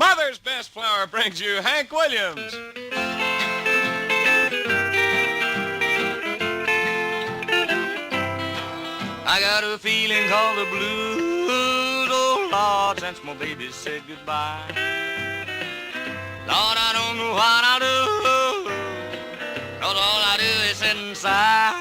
Mother's Best Flour brings you Hank Williams. I got a feeling called the blues, oh Lord, since my baby said goodbye. Lord, I don't know what I'll do, 'cause all I do is sit and sigh.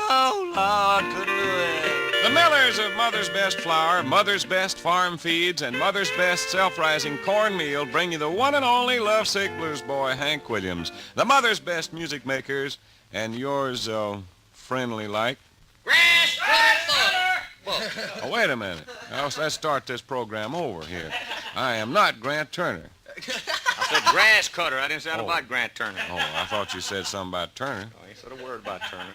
Oh Lord, couldn't do it. The Millers of Mother's Best Flour, Mother's Best Farm Feeds, and Mother's Best Self-Rising Cornmeal bring you the one and only lovesick blues boy, Hank Williams. The Mother's Best Music Makers, and yours, friendly like. Grass cutter book. Oh, wait a minute. Now, let's start this program over here. I am not Grant Turner. I said grass cutter. I didn't say anything about Grant Turner. Oh, I thought you said something about Turner. Oh, you said a word about Turner.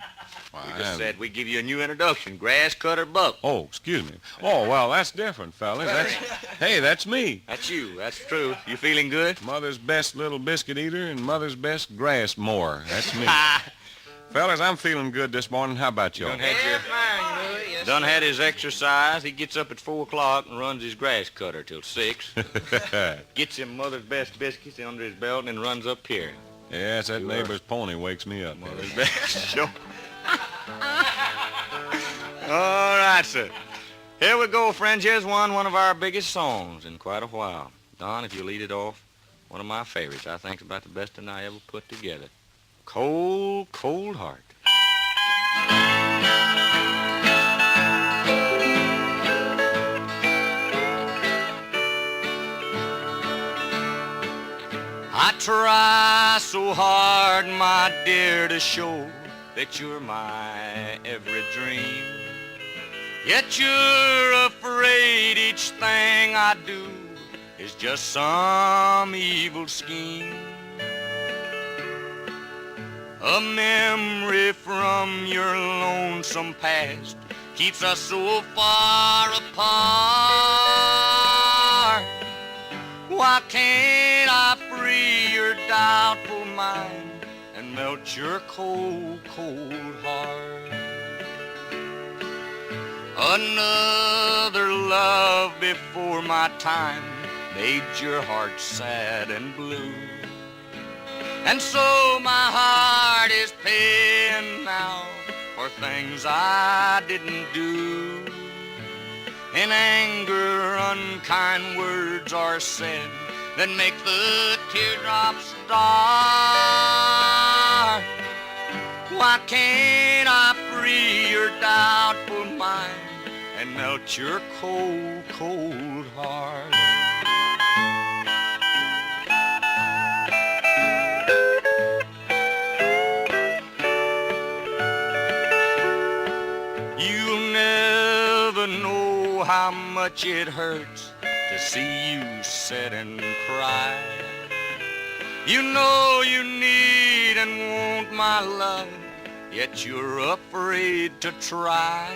Well, We just said we'd give you a new introduction, grass cutter Buck. Oh, excuse me. Oh, well, that's different, fellas. That's me. That's you. That's true. You feeling good? Mother's best little biscuit eater and mother's best grass mower. That's me. Fellas, I'm feeling good this morning. How about y'all? Done had his exercise. He gets up at 4 o'clock and runs his grass cutter till 6. Gets him mother's best biscuits under his belt and runs up here. Yes, that neighbor's pony wakes me up. Mother's best. Sure. All right, sir. Here we go, friends. Here's one of our biggest songs in quite a while. Don, if you lead it off, one of my favorites. I think it's about the best one I ever put together. Cold, Cold Heart. I try so hard, my dear, to show that you're my every dream. Yet you're afraid each thing I do is just some evil scheme. A memory from your lonesome past keeps us so far apart. Why can't I free your doubtful mind and melt your cold, cold heart? Another love before my time made your heart sad and blue. And so my heart is paying now for things I didn't do. In anger, unkind words are said that make the teardrops start. Why can't I free your doubtful mind and melt your cold, cold heart? You'll never know how much it hurts to see you sit and cry. You know you need and want my love, yet you're afraid to try.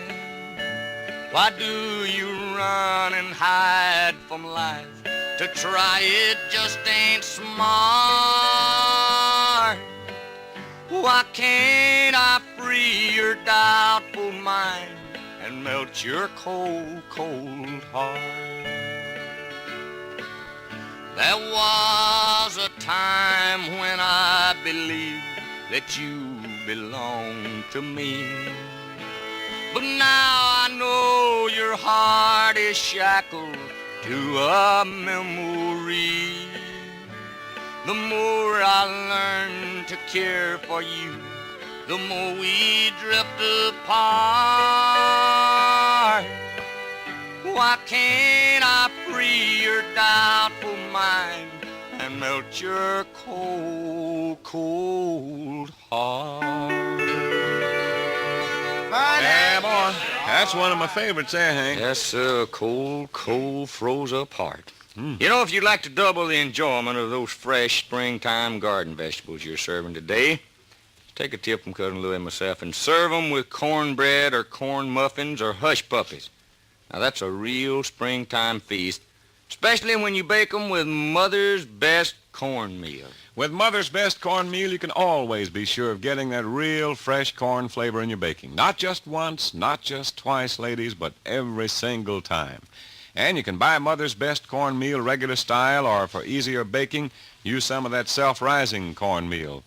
Why do you run and hide from life? To try it just ain't smart. Why can't I free your doubtful mind and melt your cold, cold heart? There was a time when I believed that you belonged to me. But now I know your heart is shackled to a memory. The more I learn to care for you, the more we drift apart. Why can't I free your doubtful mind and melt your cold, cold heart? Yeah, boy. That's one of my favorites there, Hank. Yes, sir. Cold, cold, froze up heart. You know, if you'd like to double the enjoyment of those fresh springtime garden vegetables you're serving today, take a tip from Cousin Louie and myself and serve them with cornbread or corn muffins or hush puppies. Now, that's a real springtime feast, especially when you bake them with Mother's Best cornmeal. With Mother's Best Cornmeal, you can always be sure of getting that real fresh corn flavor in your baking. Not just once, not just twice, ladies, but every single time. And you can buy Mother's Best cornmeal regular style, or for easier baking, use some of that self-rising cornmeal.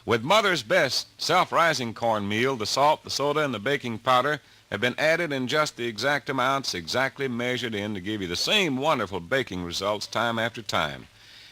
With Mother's Best self-rising cornmeal, the salt, the soda, and the baking powder have been added in just the exact amounts exactly measured in to give you the same wonderful baking results time after time.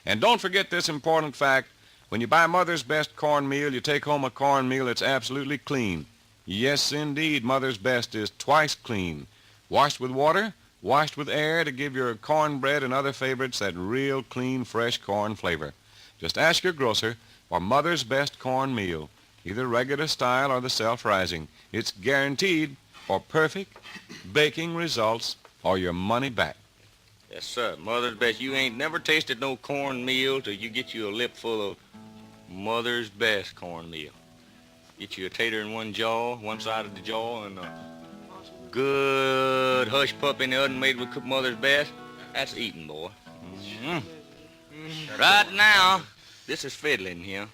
And don't forget this important fact. When you buy Mother's Best cornmeal, you take home a cornmeal that's absolutely clean. Yes, indeed, Mother's Best is twice clean. Washed with water, washed with air to give your cornbread and other favorites that real clean, fresh corn flavor. Just ask your grocer for Mother's Best cornmeal, either regular style or the self-rising. It's guaranteed for perfect baking results or your money back. Yes, sir. Mother's Best. You ain't never tasted no cornmeal till you get you a lip full of Mother's Best cornmeal. Get you a tater in one jaw, one side of the jaw, and a good hush pup in the oven made with Mother's Best. That's eating, boy. Right now, this is fiddling here.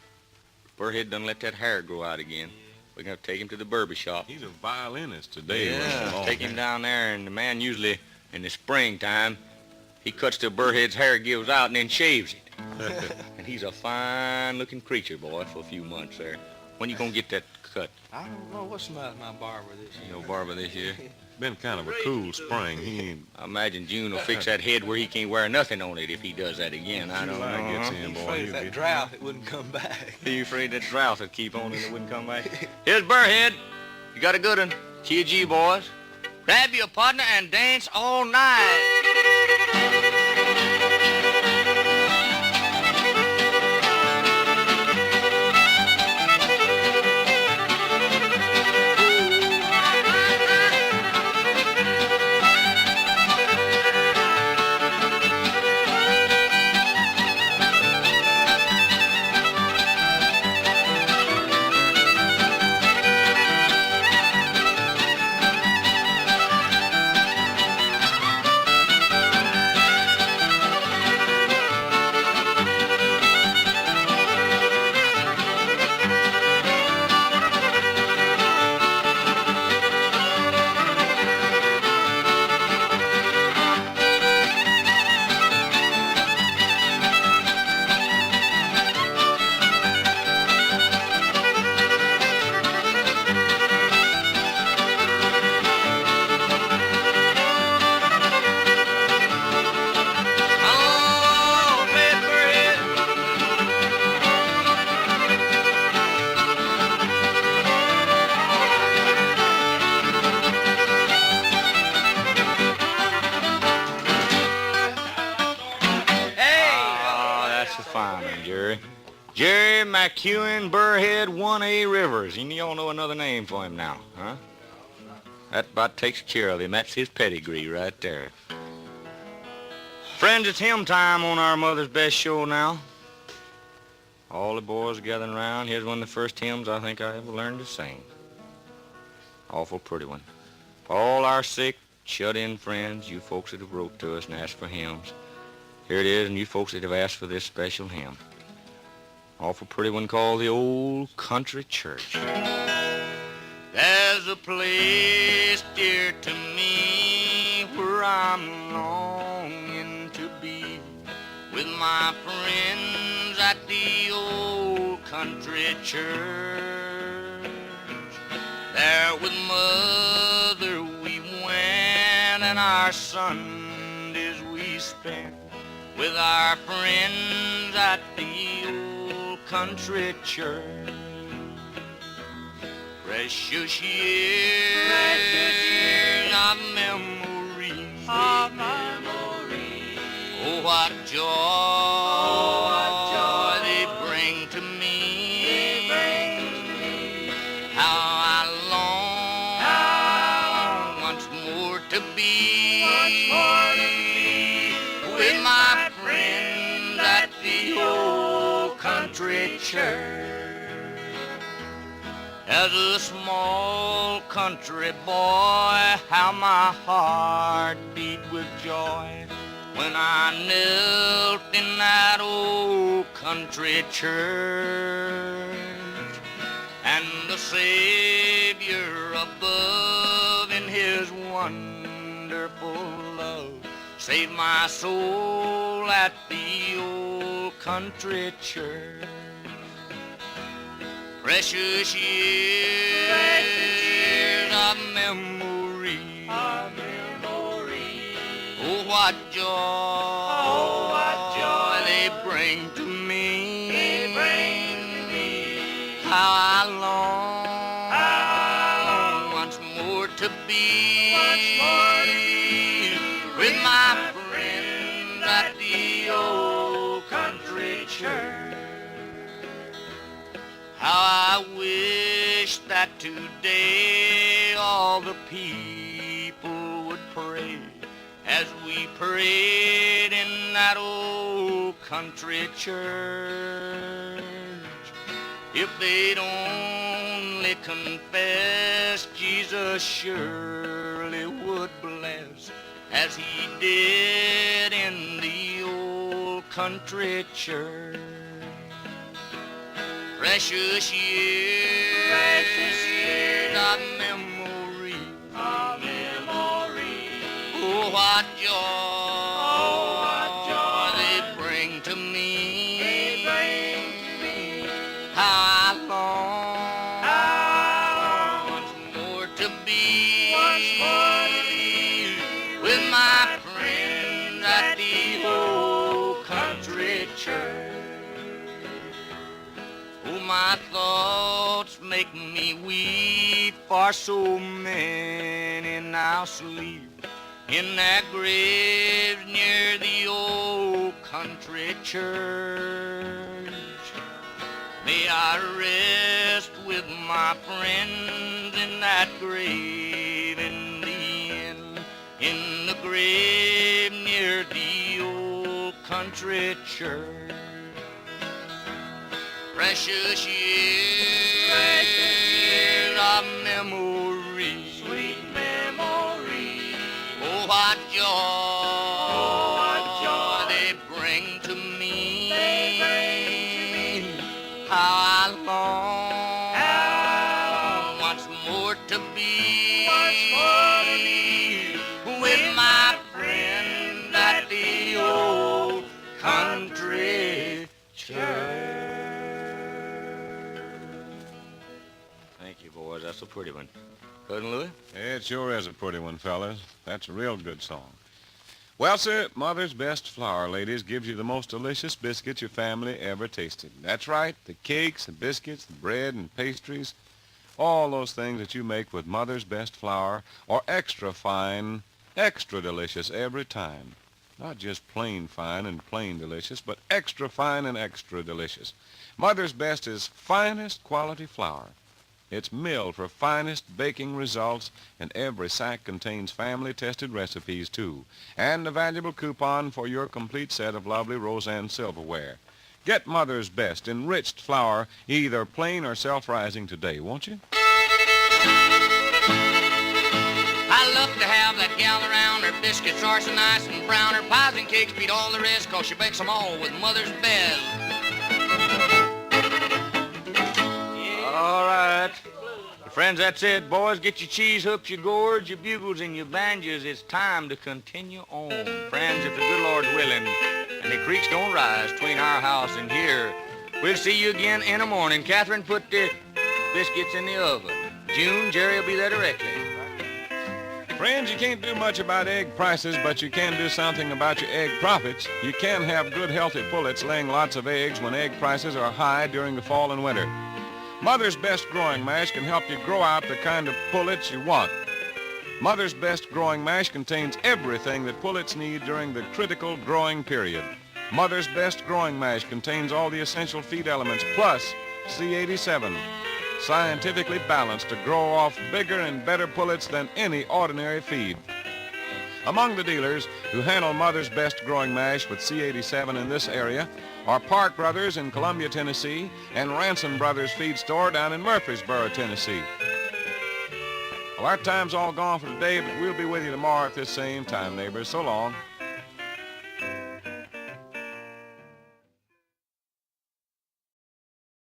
Burrhead done let that hair grow out again. We're going to take him to the barber shop. He's a violinist today. Yeah, take him down there, and the man usually, in the springtime, he cuts till Burrhead's hair gives out and then shaves it. And he's a fine-looking creature, boy, for a few months there. When you going to get that cut? I don't know what's the matter with my barber this year. No barber this year? Been kind of a cool spring. He ain't... I imagine June will fix that head where he can't wear nothing on it if he does that again. I don't July know. gets in, He's boy. afraid he'll that get- drought, it wouldn't come back. Are you afraid that drought would keep on and it wouldn't come back? Here's Burrhead. You got a good one. TG boys. Grab your partner and dance all night. Oh, play it, Burrhead. Oh, that's a fine one, Jerry. Jerry McEwen Burrhead 1A Rivers. And y'all know another name for him now, huh? That about takes care of him. That's his pedigree right there. Friends, it's hymn time on our Mother's Best show now. All the boys are gathering around. Here's one of the first hymns I think I ever learned to sing. Awful pretty one. For all our sick, shut-in friends, you folks that have wrote to us and asked for hymns, here it is, and you folks that have asked for this special hymn. Awful pretty one called The Old Country Church. There's a place dear to me where I'm longing to be with my friends at the old country church. There with Mother we went and our Sundays we spent with our friends at the old country church. Precious years of memories. Oh, what joy they bring to me. How I long once more to be with my friends at the old country church. As a small country boy, how my heart beat with joy when I knelt in that old country church. And the Savior above in his wonderful love Save my soul at the old country church. Precious years of memory. Oh, what joy they bring to me. How I long once more to be with my friends at the old country church. How I wish that today all the people would pray as we prayed in that old country church. If they'd only confess, Jesus surely would bless as he did in the old country church. Precious years of memory. Oh, what joy they bring to me. How I long once more to be with my friends at the old country church. Oh, my thoughts make me weep, for so many now sleep in that grave near the old country church. May I rest with my friends in that grave in the end, in the grave near the old country church. Precious years of memory. Sweet memory. Oh, what joy they bring to me. How I long once more to be with my friends at the old country church. Thank you, boys. That's a pretty one. Cousin Louis? It sure is a pretty one, fellas. That's a real good song. Well, sir, Mother's Best Flour, ladies, gives you the most delicious biscuits your family ever tasted. That's right, the cakes, the biscuits, the bread and pastries, all those things that you make with Mother's Best Flour are extra fine, extra delicious every time. Not just plain fine and plain delicious, but extra fine and extra delicious. Mother's Best is finest quality flour. It's milled for finest baking results, and every sack contains family-tested recipes, too, and a valuable coupon for your complete set of lovely Roseanne silverware. Get Mother's Best enriched flour, either plain or self-rising today, won't you? I love to have that gal around. Her biscuits are so nice and brown. Her pies and cakes beat all the rest, 'cause she bakes them all with Mother's Best. All right. Friends, that's it. Boys, get your cheese hooks, your gourds, your bugles, and your banjos. It's time to continue on. Friends, if the good Lord's willing and the creeks don't rise between our house and here, we'll see you again in the morning. Catherine, put the biscuits in the oven. June, Jerry will be there directly. Friends, you can't do much about egg prices, but you can do something about your egg profits. You can have good, healthy pullets laying lots of eggs when egg prices are high during the fall and winter. Mother's Best Growing Mash can help you grow out the kind of pullets you want. Mother's Best Growing Mash contains everything that pullets need during the critical growing period. Mother's Best Growing Mash contains all the essential feed elements, plus C87, scientifically balanced to grow off bigger and better pullets than any ordinary feed. Among the dealers who handle Mother's Best Growing Mash with C87 in this area are Park Brothers in Columbia, Tennessee, and Ransom Brothers Feed Store down in Murfreesboro, Tennessee. Well, our time's all gone for today, but we'll be with you tomorrow at this same time, neighbors. So long.